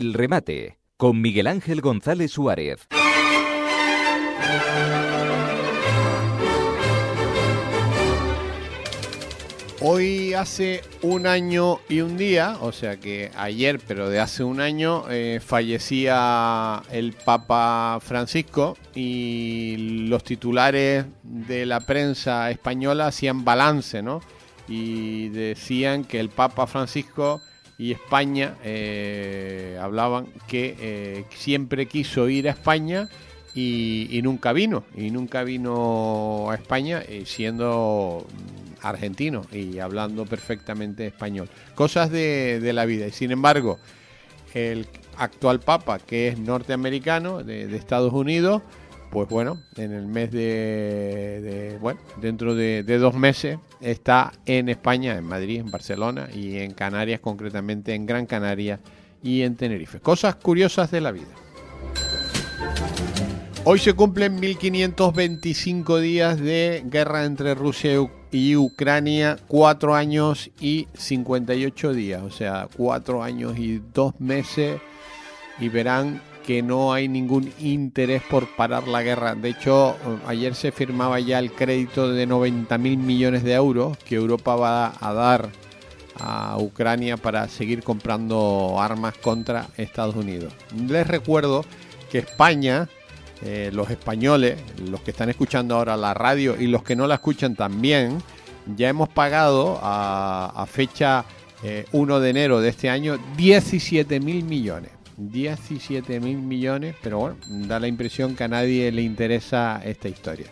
El remate, con Miguel Ángel González Suárez. Hoy hace un año y un día, o sea que ayer, pero de hace un año, fallecía el Papa Francisco y los titulares de la prensa española hacían balance, ¿no? Y decían que el Papa Francisco y España hablaban que siempre quiso ir a España y nunca vino a España, siendo argentino y hablando perfectamente español. Cosas de la vida. Y sin embargo, el actual Papa, que es norteamericano, de Estados Unidos, pues bueno, en el mes dentro de 2 meses, está en España, en Madrid, en Barcelona y en Canarias, concretamente en Gran Canaria y en Tenerife. Cosas curiosas de la vida. Hoy se cumplen 1525 días de guerra entre Rusia y Ucrania, 4 años y 58 días, o sea, 4 años y 2 meses, y verán que no hay ningún interés por parar la guerra. De hecho, ayer se firmaba ya el crédito de 90.000 millones de euros que Europa va a dar a Ucrania para seguir comprando armas contra Estados Unidos. Les recuerdo que España, los españoles, los que están escuchando ahora la radio y los que no la escuchan también, ya hemos pagado a fecha 1 de enero de este año 17.000 millones. 17.000 millones, pero bueno, da la impresión que a nadie le interesa esta historia.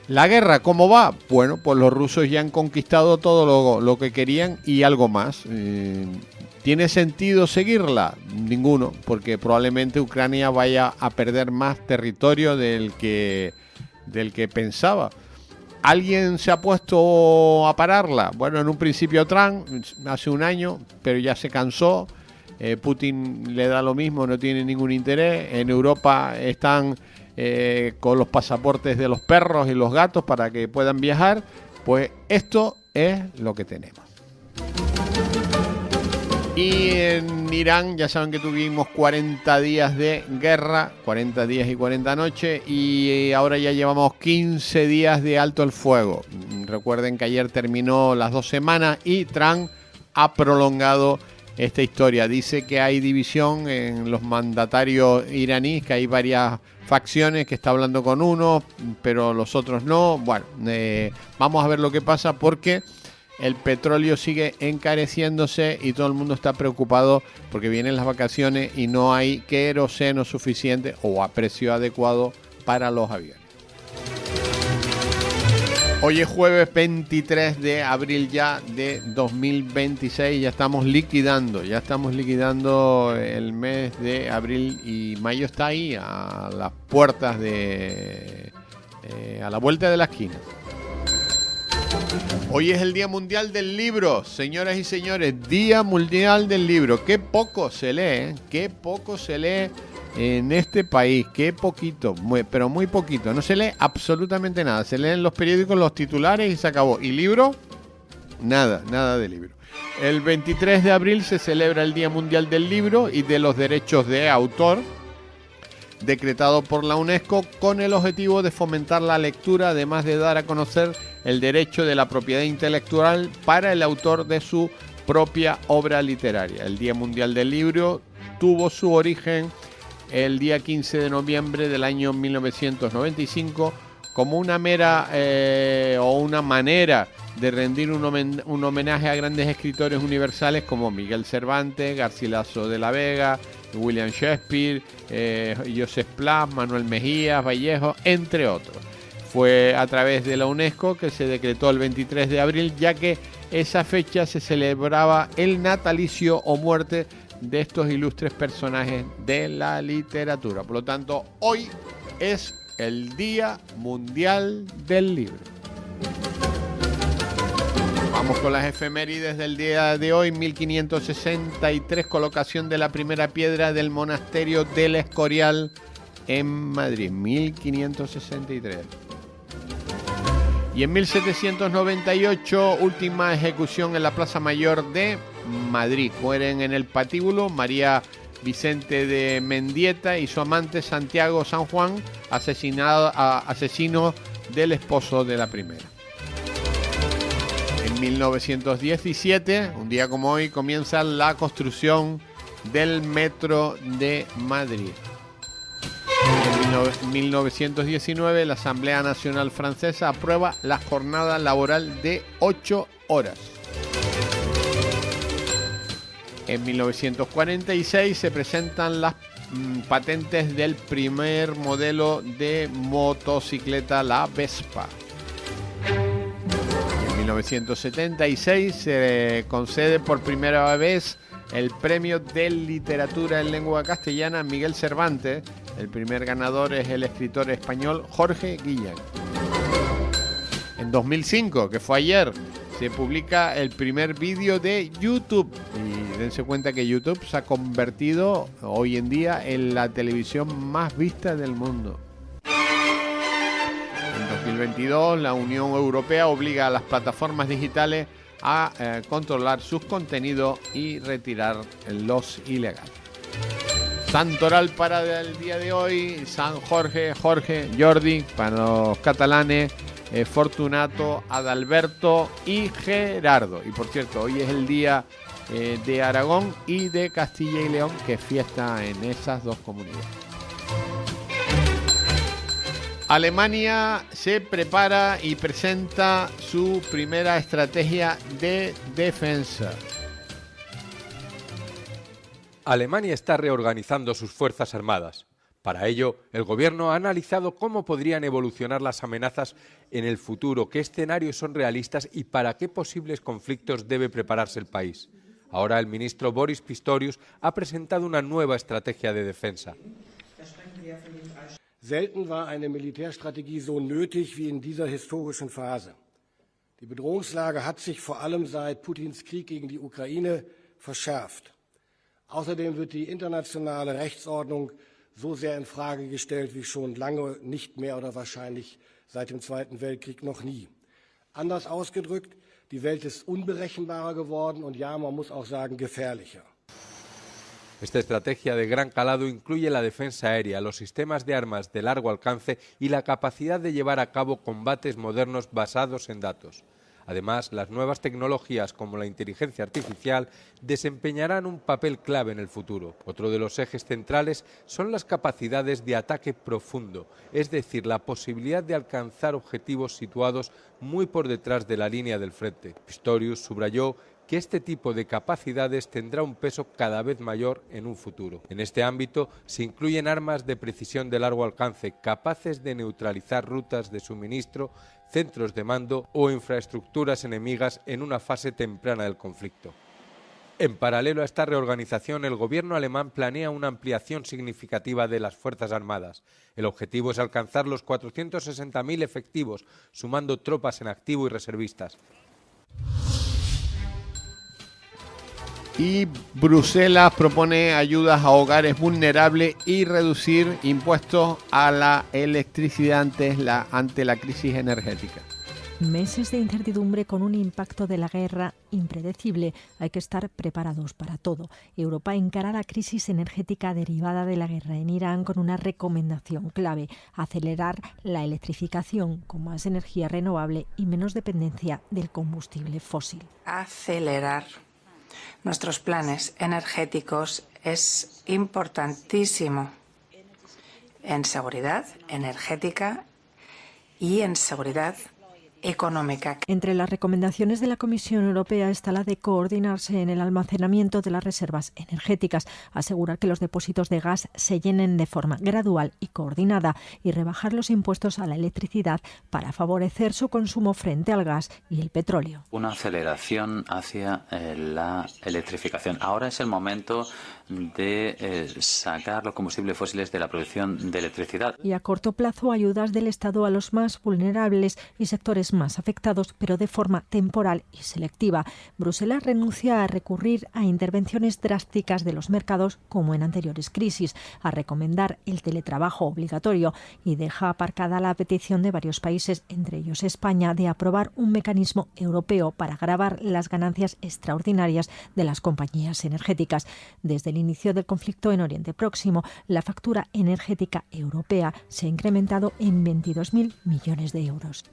La guerra, ¿cómo va? Bueno, pues los rusos ya han conquistado todo lo que querían y algo más. ¿Tiene sentido seguirla? Ninguno, porque probablemente Ucrania vaya a perder más territorio del que pensaba. ¿Alguien se ha puesto a pararla? Bueno, en un principio Trump, hace un año, pero ya se cansó. Putin le da lo mismo, no tiene ningún interés. En Europa están con los pasaportes de los perros y los gatos para que puedan viajar. Pues esto es lo que tenemos. Y en Irán ya saben que tuvimos 40 días de guerra, 40 días y 40 noches, y ahora ya llevamos 15 días de alto el fuego. Recuerden que ayer terminó las 2 semanas y Trump ha prolongado esta historia. Dice que hay división en los mandatarios iraníes, que hay varias facciones, que está hablando con uno, pero los otros no. Bueno, vamos a ver lo que pasa, porque el petróleo sigue encareciéndose y todo el mundo está preocupado porque vienen las vacaciones y no hay queroseno suficiente o a precio adecuado para los aviones. Hoy es jueves 23 de abril ya de 2026, ya estamos liquidando el mes de abril y mayo está ahí a las puertas a la vuelta de la esquina. Hoy es el Día Mundial del Libro, señoras y señores, Día Mundial del Libro. Qué poco se lee, qué poco se lee en este país, qué poquito, pero muy poquito. No se lee absolutamente nada, se leen los periódicos, los titulares y se acabó. ¿Y libro? Nada de libro. El 23 de abril se celebra el Día Mundial del Libro y de los Derechos de Autor, decretado por la UNESCO con el objetivo de fomentar la lectura, además de dar a conocer el derecho de la propiedad intelectual para el autor de su propia obra literaria. El Día Mundial del Libro tuvo su origen el día 15 de noviembre del año 1995 como una manera de rendir un homenaje a grandes escritores universales como Miguel Cervantes, Garcilaso de la Vega, William Shakespeare, Joseph Pla, Manuel Mejías, Vallejo, entre otros. Fue a través de la UNESCO que se decretó el 23 de abril, ya que esa fecha se celebraba el natalicio o muerte de estos ilustres personajes de la literatura. Por lo tanto, hoy es el Día Mundial del Libro. Vamos con las efemérides del día de hoy. 1563, colocación de la primera piedra del monasterio del Escorial en Madrid. 1563. Y en 1798, última ejecución en la Plaza Mayor de Madrid. Mueren en el patíbulo María Vicente de Mendieta y su amante Santiago San Juan, asesino del esposo de la primera. En 1917, un día como hoy, comienza la construcción del Metro de Madrid. En 1919, la Asamblea Nacional Francesa aprueba la jornada laboral de 8 horas. En 1946 se presentan las patentes del primer modelo de motocicleta, la Vespa. En 1976 se concede por primera vez el Premio de Literatura en Lengua Castellana a Miguel Cervantes. El primer ganador es el escritor español Jorge Guillén. En 2005, que fue ayer, se publica el primer vídeo de YouTube. Y dense cuenta que YouTube se ha convertido hoy en día en la televisión más vista del mundo. En 2022, la Unión Europea obliga a las plataformas digitales a controlar sus contenidos y retirar los ilegales. Santoral para el día de hoy: San Jorge, Jordi, para los catalanes, Fortunato, Adalberto y Gerardo. Y por cierto, hoy es el día de Aragón y de Castilla y León, que es fiesta en esas dos comunidades. Alemania se prepara y presenta su primera estrategia de defensa. Alemania está reorganizando sus fuerzas armadas. Para ello, el gobierno ha analizado cómo podrían evolucionar las amenazas en el futuro, qué escenarios son realistas y para qué posibles conflictos debe prepararse el país. Ahora el ministro Boris Pistorius ha presentado una nueva estrategia de defensa. Selten war eine Militärstrategie so nötig wie in dieser historischen Phase. Die Bedrohungslage hat sich vor allem seit Putins Krieg gegen die Ukraine verschärft. Außerdem wird die internationale Rechtsordnung so sehr in Frage gestellt wie schon lange nicht mehr oder wahrscheinlich seit dem Zweiten Weltkrieg noch nie. Anders ausgedrückt, die Welt ist unberechenbarer geworden und ja, man muss auch sagen, gefährlicher. Esta estrategia de gran calado incluye la defensa aérea, los sistemas de armas de largo alcance y la capacidad de llevar a cabo combates modernos basados en datos. Además, las nuevas tecnologías como la inteligencia artificial desempeñarán un papel clave en el futuro. Otro de los ejes centrales son las capacidades de ataque profundo, es decir, la posibilidad de alcanzar objetivos situados muy por detrás de la línea del frente. Pistorius subrayó que este tipo de capacidades tendrá un peso cada vez mayor en un futuro. En este ámbito se incluyen armas de precisión de largo alcance capaces de neutralizar rutas de suministro, centros de mando o infraestructuras enemigas en una fase temprana del conflicto. En paralelo a esta reorganización, el gobierno alemán planea una ampliación significativa de las Fuerzas Armadas. El objetivo es alcanzar los 460.000 efectivos, sumando tropas en activo y reservistas. Y Bruselas propone ayudas a hogares vulnerables y reducir impuestos a la electricidad ante la crisis energética. Meses de incertidumbre con un impacto de la guerra impredecible. Hay que estar preparados para todo. Europa encara la crisis energética derivada de la guerra en Irán con una recomendación clave: acelerar la electrificación con más energía renovable y menos dependencia del combustible fósil. Acelerar nuestros planes energéticos es importantísimo en seguridad energética y en seguridad económica. Entre las recomendaciones de la Comisión Europea está la de coordinarse en el almacenamiento de las reservas energéticas, asegurar que los depósitos de gas se llenen de forma gradual y coordinada y rebajar los impuestos a la electricidad para favorecer su consumo frente al gas y el petróleo. Una aceleración hacia la electrificación. Ahora es el momento de sacar los combustibles fósiles de la producción de electricidad. Y a corto plazo, ayudas del Estado a los más vulnerables y sectores más afectados, pero de forma temporal y selectiva. Bruselas renuncia a recurrir a intervenciones drásticas de los mercados como en anteriores crisis, a recomendar el teletrabajo obligatorio y deja aparcada la petición de varios países, entre ellos España, de aprobar un mecanismo europeo para gravar las ganancias extraordinarias de las compañías energéticas. Desde el inicio del conflicto en Oriente Próximo, la factura energética europea se ha incrementado en 22.000 millones de euros.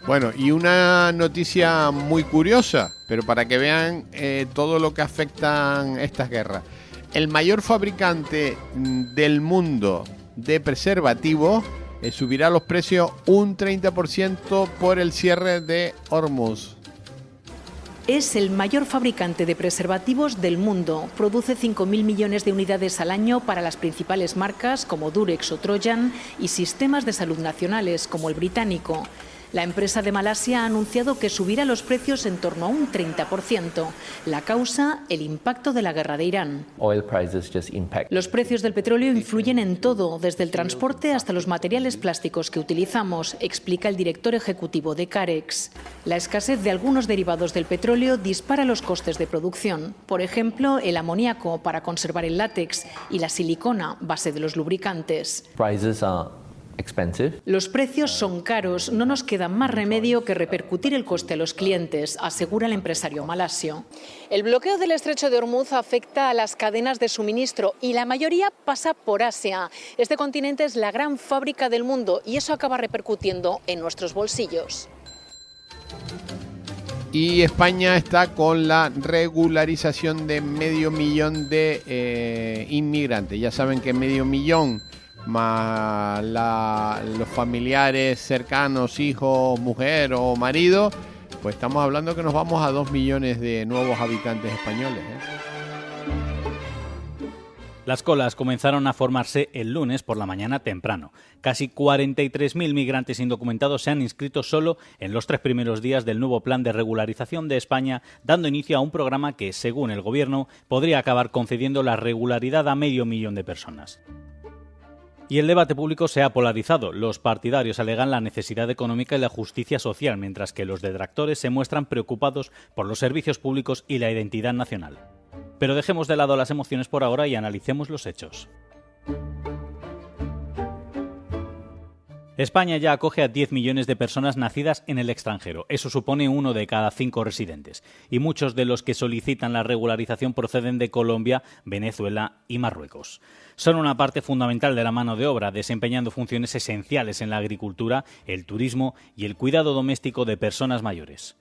Bueno, y una noticia muy curiosa, pero para que vean todo lo que afectan estas guerras. El mayor fabricante del mundo de preservativos subirá los precios un 30% por el cierre de Hormuz. Es el mayor fabricante de preservativos del mundo. Produce 5.000 millones de unidades al año para las principales marcas como Durex o Trojan y sistemas de salud nacionales como el británico. La empresa de Malasia ha anunciado que subirá los precios en torno a un 30%. La causa, el impacto de la guerra de Irán. Los precios del petróleo influyen en todo, desde el transporte hasta los materiales plásticos que utilizamos, explica el director ejecutivo de Carex. La escasez de algunos derivados del petróleo dispara los costes de producción. Por ejemplo, el amoníaco para conservar el látex y la silicona, base de los lubricantes. Los precios son caros, no nos queda más remedio que repercutir el coste a los clientes, asegura el empresario malasio. El bloqueo del estrecho de Hormuz afecta a las cadenas de suministro y la mayoría pasa por Asia. Este continente es la gran fábrica del mundo y eso acaba repercutiendo en nuestros bolsillos. Y España está con la regularización de 500.000 de inmigrantes. Ya saben que 500.000 más los familiares cercanos, hijos, mujer o marido, pues estamos hablando que nos vamos a 2 millones de nuevos habitantes españoles. Las colas comenzaron a formarse el lunes por la mañana temprano. Casi 43.000 migrantes indocumentados se han inscrito solo en los 3 primeros días del nuevo plan de regularización de España, dando inicio a un programa que, según el Gobierno, podría acabar concediendo la regularidad a 500.000 de personas. Y el debate público se ha polarizado. Los partidarios alegan la necesidad económica y la justicia social, mientras que los detractores se muestran preocupados por los servicios públicos y la identidad nacional. Pero dejemos de lado las emociones por ahora y analicemos los hechos. España ya acoge a 10 millones de personas nacidas en el extranjero. Eso supone 1 de cada 5 residentes. Y muchos de los que solicitan la regularización proceden de Colombia, Venezuela y Marruecos. Son una parte fundamental de la mano de obra, desempeñando funciones esenciales en la agricultura, el turismo y el cuidado doméstico de personas mayores.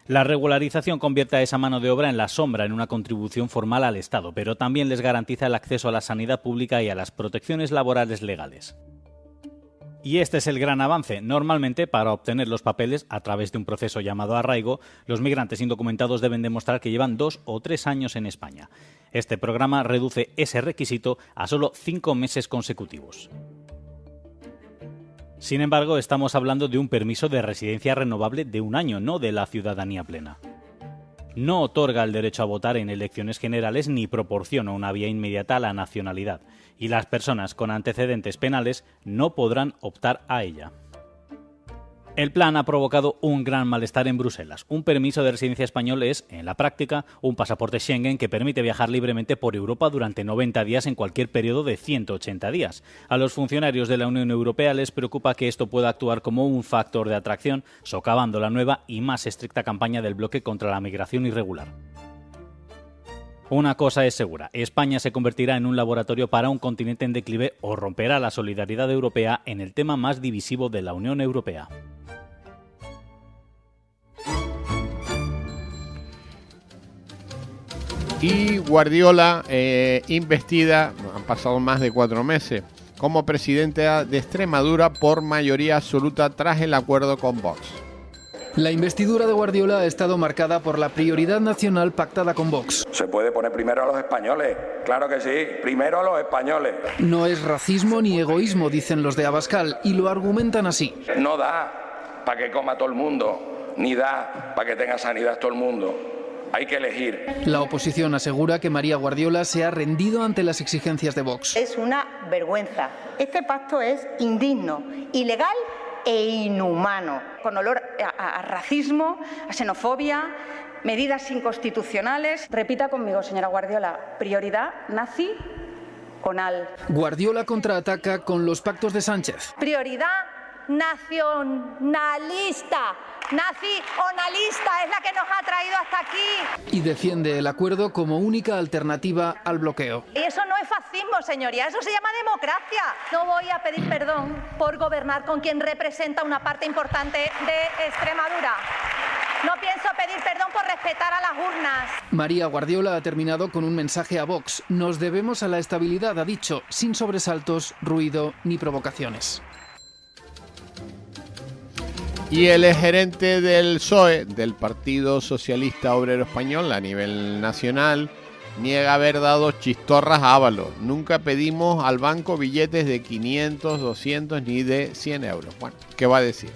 La regularización convierte a esa mano de obra en la sombra en una contribución formal al Estado, pero también les garantiza el acceso a la sanidad pública y a las protecciones laborales legales. Y este es el gran avance. Normalmente, para obtener los papeles a través de un proceso llamado arraigo, los migrantes indocumentados deben demostrar que llevan 2 o 3 años en España. Este programa reduce ese requisito a solo 5 meses consecutivos. Sin embargo, estamos hablando de un permiso de residencia renovable de 1 año, no de la ciudadanía plena. No otorga el derecho a votar en elecciones generales ni proporciona una vía inmediata a la nacionalidad, y las personas con antecedentes penales no podrán optar a ella. El plan ha provocado un gran malestar en Bruselas. Un permiso de residencia español es, en la práctica, un pasaporte Schengen que permite viajar libremente por Europa durante 90 días en cualquier periodo de 180 días. A los funcionarios de la Unión Europea les preocupa que esto pueda actuar como un factor de atracción, socavando la nueva y más estricta campaña del bloque contra la migración irregular. Una cosa es segura, España se convertirá en un laboratorio para un continente en declive o romperá la solidaridad europea en el tema más divisivo de la Unión Europea. Y Guardiola investida, han pasado más de 4 meses, como presidenta de Extremadura por mayoría absoluta tras el acuerdo con Vox. La investidura de Guardiola ha estado marcada por la prioridad nacional pactada con Vox. Se puede poner primero a los españoles, claro que sí, primero a los españoles. No es racismo ni egoísmo, dicen los de Abascal, y lo argumentan así. No da para que coma todo el mundo, ni da para que tenga sanidad todo el mundo. Hay que elegir. La oposición asegura que María Guardiola se ha rendido ante las exigencias de Vox. Es una vergüenza. Este pacto es indigno, ilegal e inhumano, con olor a racismo, a xenofobia, medidas inconstitucionales. Repita conmigo, señora Guardiola, prioridad nazi con al. Guardiola contraataca con los pactos de Sánchez. Prioridad nacionalista. Nacionalista es la que nos ha traído hasta aquí. Y defiende el acuerdo como única alternativa al bloqueo. Y eso no es fascismo, señoría, eso se llama democracia. No voy a pedir perdón por gobernar con quien representa una parte importante de Extremadura. No pienso pedir perdón por respetar a las urnas. María Guardiola ha terminado con un mensaje a Vox. Nos debemos a la estabilidad, ha dicho, sin sobresaltos, ruido ni provocaciones. Y el gerente del PSOE, del Partido Socialista Obrero Español, a nivel nacional, niega haber dado chistorras a Ábalos. Nunca pedimos al banco billetes de 500, 200 ni de 100 euros. Bueno, ¿qué va a decir?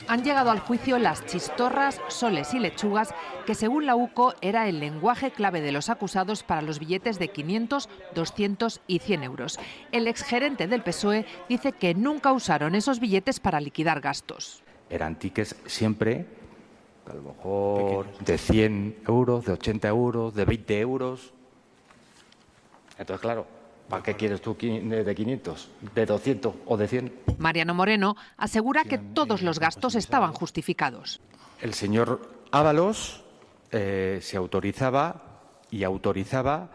Han llegado al juicio las chistorras, soles y lechugas, que según la UCO era el lenguaje clave de los acusados para los billetes de 500, 200 y 100 euros. El exgerente del PSOE dice que nunca usaron esos billetes para liquidar gastos. Eran tickets siempre, a lo mejor de 100 euros, de 80 euros, de 20 euros. Entonces, claro, ¿para qué quieres tú de 500, de 200 o de 100? Mariano Moreno asegura que todos los gastos estaban justificados. El señor Ábalos se autorizaba y autorizaba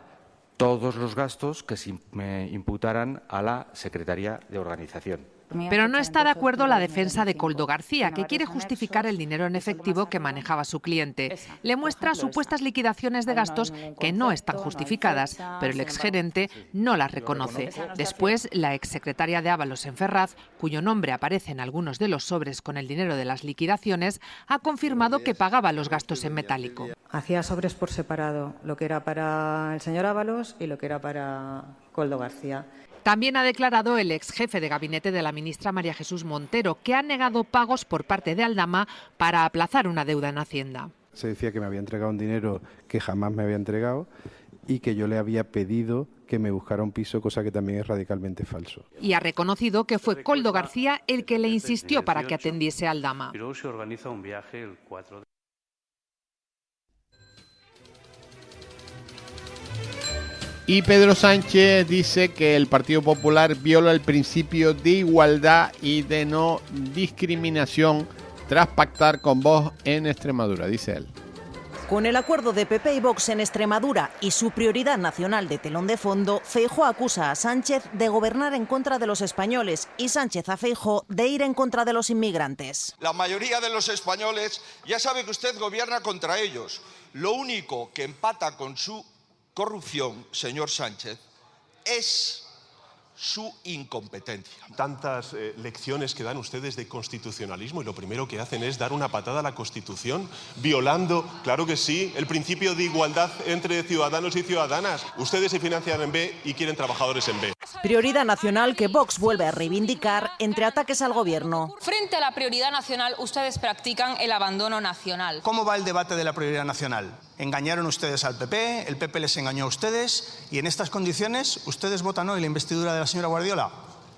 todos los gastos que se imputaran a la Secretaría de Organización. Pero no está de acuerdo la defensa de Koldo García, que quiere justificar el dinero en efectivo que manejaba su cliente. Le muestra supuestas liquidaciones de gastos que no están justificadas, pero el exgerente no las reconoce. Después, la exsecretaria de Ábalos en Ferraz, cuyo nombre aparece en algunos de los sobres con el dinero de las liquidaciones, ha confirmado que pagaba los gastos en metálico. Hacía sobres por separado, lo que era para el señor Ábalos y lo que era para Koldo García. También ha declarado el ex jefe de gabinete de la ministra María Jesús Montero, que ha negado pagos por parte de Aldama para aplazar una deuda en Hacienda. Se decía que me había entregado un dinero que jamás me había entregado y que yo le había pedido que me buscara un piso, cosa que también es radicalmente falso. Y ha reconocido que fue Koldo García el que le insistió para que atendiese a Aldama. Y luego se organiza un viaje el 4 de... Y Pedro Sánchez dice que el Partido Popular viola el principio de igualdad y de no discriminación tras pactar con Vox en Extremadura, dice él. Con el acuerdo de PP y Vox en Extremadura y su prioridad nacional de telón de fondo, Feijóo acusa a Sánchez de gobernar en contra de los españoles y Sánchez a Feijóo de ir en contra de los inmigrantes. La mayoría de los españoles ya sabe que usted gobierna contra ellos. Lo único que empata con su corrupción, señor Sánchez, es su incompetencia. Tantas lecciones que dan ustedes de constitucionalismo y lo primero que hacen es dar una patada a la Constitución, violando, claro que sí, el principio de igualdad entre ciudadanos y ciudadanas. Ustedes se financian en B y quieren trabajadores en B. Prioridad nacional que Vox vuelve a reivindicar entre ataques al gobierno. Frente a la prioridad nacional, ustedes practican el abandono nacional. ¿Cómo va el debate de la prioridad nacional? Engañaron ustedes al PP, el PP les engañó a ustedes y en estas condiciones ustedes votan hoy la investidura de la señora Guardiola.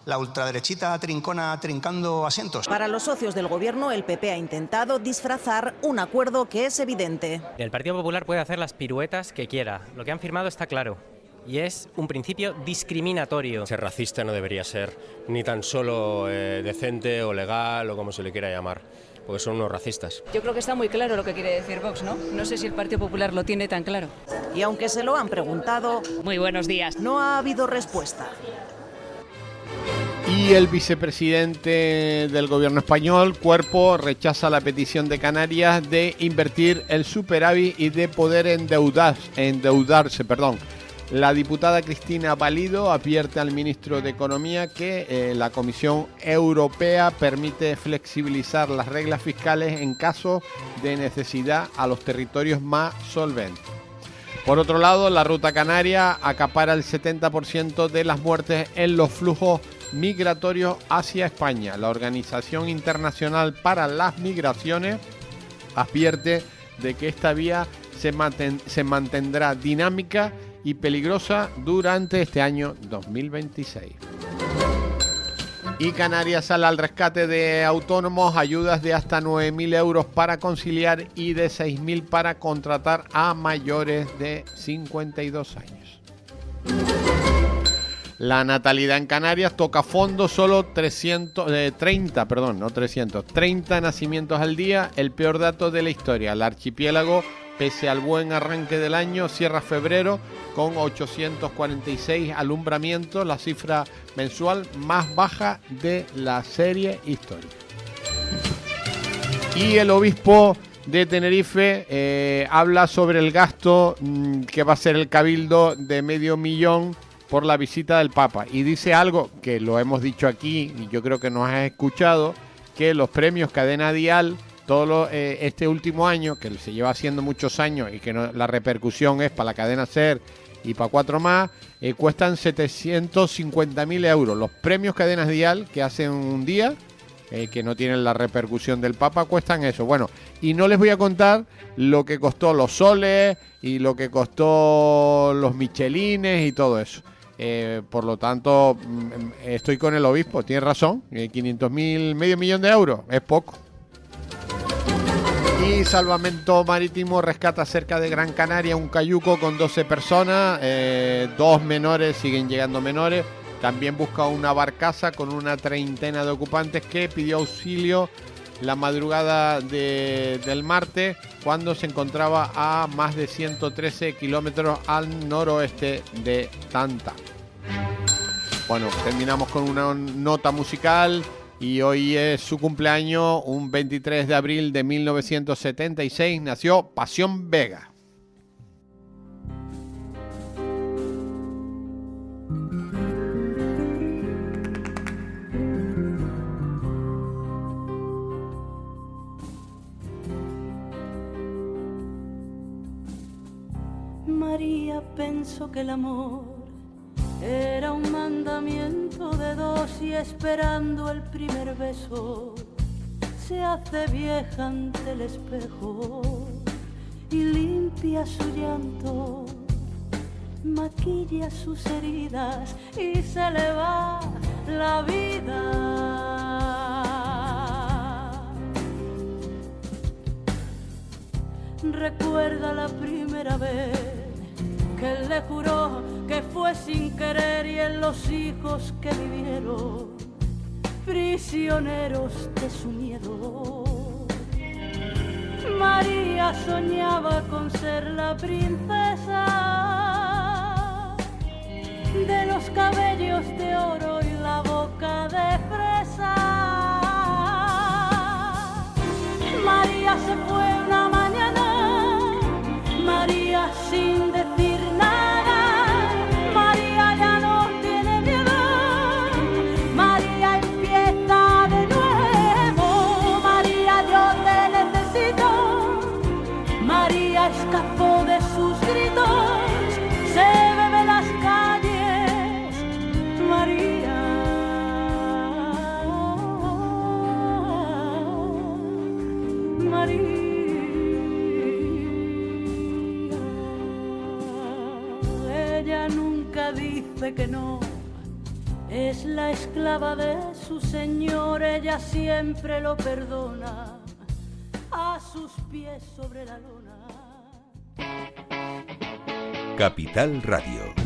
La ultraderechita trincona trincando asientos. Para los socios del gobierno, el PP ha intentado disfrazar un acuerdo que es evidente. El Partido Popular puede hacer las piruetas que quiera. Lo que han firmado está claro. Y es un principio discriminatorio. Ser racista no debería ser ni tan solo decente o legal o como se le quiera llamar, porque son unos racistas. Yo creo que está muy claro lo que quiere decir Vox, ¿no? No sé si el Partido Popular lo tiene tan claro. Y aunque se lo han preguntado... Muy buenos días. No ha habido respuesta. Y el vicepresidente del gobierno español, Cuerpo, rechaza la petición de Canarias de invertir el superávit y de poder endeudarse. La diputada Cristina Valido advierte al ministro de Economía que la Comisión Europea permite flexibilizar las reglas fiscales en caso de necesidad a los territorios más solventes. Por otro lado, la ruta canaria acapara el 70% de las muertes en los flujos migratorios hacia España. La Organización Internacional para las Migraciones advierte de que esta vía se mantendrá dinámica y peligrosa durante este año 2026. Y Canarias sale al rescate de autónomos, ayudas de hasta 9.000 euros para conciliar y de 6.000 para contratar a mayores de 52 años. La natalidad en Canarias toca fondo, solo 30 nacimientos al día, el peor dato de la historia. El archipiélago, pese al buen arranque del año, cierra febrero con 846 alumbramientos, la cifra mensual más baja de la serie histórica. Y el obispo de Tenerife habla sobre el gasto que va a ser el cabildo de 500.000 por la visita del Papa, y dice algo que lo hemos dicho aquí y yo creo que nos has escuchado, que los premios Cadena Dial este último año, que se lleva haciendo muchos años y que la repercusión es para la cadena SER y para 4 más, cuestan 750.000 euros. Los premios Cadenas Dial que hacen un día, que no tienen la repercusión del Papa, cuestan eso. Bueno, y no les voy a contar lo que costó los soles y lo que costó los michelines y todo eso. Por lo tanto, estoy con el obispo, tiene razón, 500.000, 500.000 de euros, es poco. Y Salvamento Marítimo rescata cerca de Gran Canaria un cayuco con 12 personas, 2 menores, siguen llegando menores. También busca una barcaza con una treintena de ocupantes que pidió auxilio la madrugada del martes, cuando se encontraba a más de 113 kilómetros al noroeste de Tanta. Bueno, terminamos con una nota musical y hoy es su cumpleaños, un 23 de abril de 1976, nació Pasión Vega. María pensó que el amor era un mandamiento de dos, y esperando el primer beso se hace vieja ante el espejo y limpia su llanto, maquilla sus heridas y se le va la vida. Recuerda la primera vez que él le juró que fue sin querer, y en los hijos que vivieron prisioneros de su miedo. María soñaba con ser la princesa de los cabellos de oro y la boca de fresa. María se fue una mañana, María sin decir nada, María ya no tiene miedo, María empieza de nuevo, María yo te necesito, María escapó de sus gritos, se bebe las calles, María. Ella nunca dice que no, es la esclava de su señor, ella siempre lo perdona, a sus pies sobre la lona. Capital Radio.